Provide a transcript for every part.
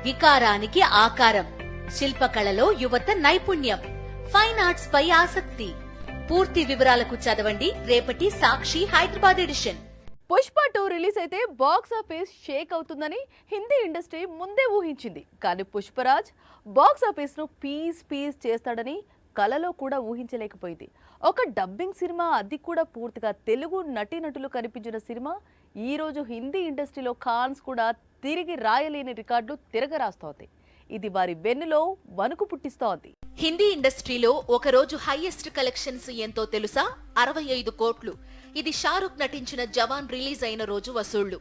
వికారానికి ఆకారం, శిల్పకళలో యువత నైపుణ్యం, ఫైన్ ఆర్ట్స్ పై ఆసక్తి. పూర్తి వివరాలకు చదవండి రేపటి సాక్షి హైదరాబాద్ ఎడిషన్. పుష్ప 2 రిలీజ్ అయితే బాక్స్ ఆఫీస్ షేక్ అవుతుందని హిందీ ఇండస్ట్రీ ముందే ఊహించింది. కానీ పుష్పరాజ్ బాక్స్ ఆఫీస్ ను పీస్ చేస్తాడని కలలో కూడా ఊహించలేకపోయింది. ఒక డబ్బింగ్ సినిమా, అది కూడా పూర్తిగా తెలుగు నటీనటులు కనిపించిన సినిమా ఈ రోజు హిందీ ఇండస్ట్రీలో ఖాన్స్ కూడా తిరిగి రాయలేని రికార్డులు తిరగరాస్తోంది. ఇది వారి వెన్నులో వణుకు పుట్టిస్తోంది. హిందీ ఇండస్ట్రీలో ఒకరోజు హైయెస్ట్ కలెక్షన్స్ ఎంతో తెలుసా? 65 కోట్లు. ఇది షారుఖ్ నటించిన జవాన్ రిలీజ్ అయిన రోజు వసూళ్లు.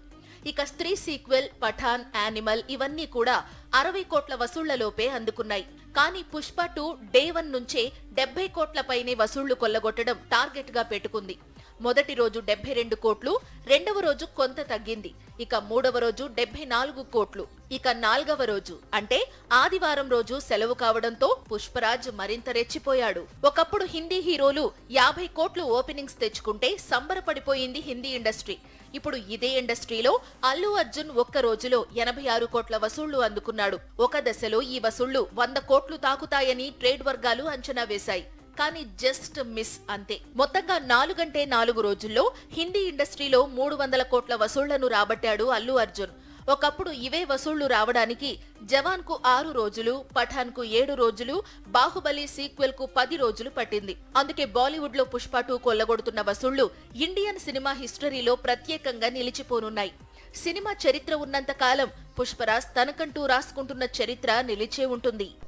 ఇక స్త్రీ సీక్వెల్, పఠాన్, యానిమల్ ఇవన్నీ కూడా 60 కోట్ల వసూళ్లలోపే అందుకున్నాయి. కానీ పుష్ప 2 డే 1 నుంచే 70 కోట్ల పైనే వసూళ్లు కొల్లగొట్టడం టార్గెట్ గా పెట్టుకుంది. మొదటి రోజు 72 కోట్లు, రెండవ రోజు కొంత తగ్గింది. ఇక మూడవ రోజు 74 కోట్లు. ఇక నాల్గవ రోజు అంటే ఆదివారం రోజు సెలవు కావడంతో పుష్పరాజ్ మరింత రెచ్చిపోయాడు. ఒకప్పుడు హిందీ హీరోలు 50 కోట్లు ఓపెనింగ్స్ తెచ్చుకుంటే సంబరపడిపోయింది హిందీ ఇండస్ట్రీ. ఇప్పుడు ఇదే ఇండస్ట్రీలో అల్లు అర్జున్ ఒక్క రోజులో 86 కోట్ల వసూళ్లు అందుకున్నాడు. ఒక దశలో ఈ వసూళ్లు 100 కోట్లు తాకుతాయని ట్రేడ్ వర్గాలు అంచనా వేశాయి. కానీ జస్ట్ మిస్ అంతే. మొత్తంగా 4 రోజుల్లో హిందీ ఇండస్ట్రీలో 300 కోట్ల వసూళ్లను రాబట్టాడు అల్లు అర్జున్. ఒకప్పుడు ఇవే వసూళ్లు రావడానికి జవాన్ కు 6 రోజులు, పఠాన్ కు 7 రోజులు, బాహుబలి సీక్వెల్ కు 10 రోజులు పట్టింది. అందుకే బాలీవుడ్ లో పుష్ప 2 కొల్లగొడుతున్న వసూళ్లు ఇండియన్ సినిమా హిస్టరీలో ప్రత్యేకంగా నిలిచిపోనున్నాయి. సినిమా చరిత్ర ఉన్నంత కాలం పుష్పరాజ్ తనకంటూ రాసుకుంటున్న చరిత్ర నిలిచే ఉంటుంది.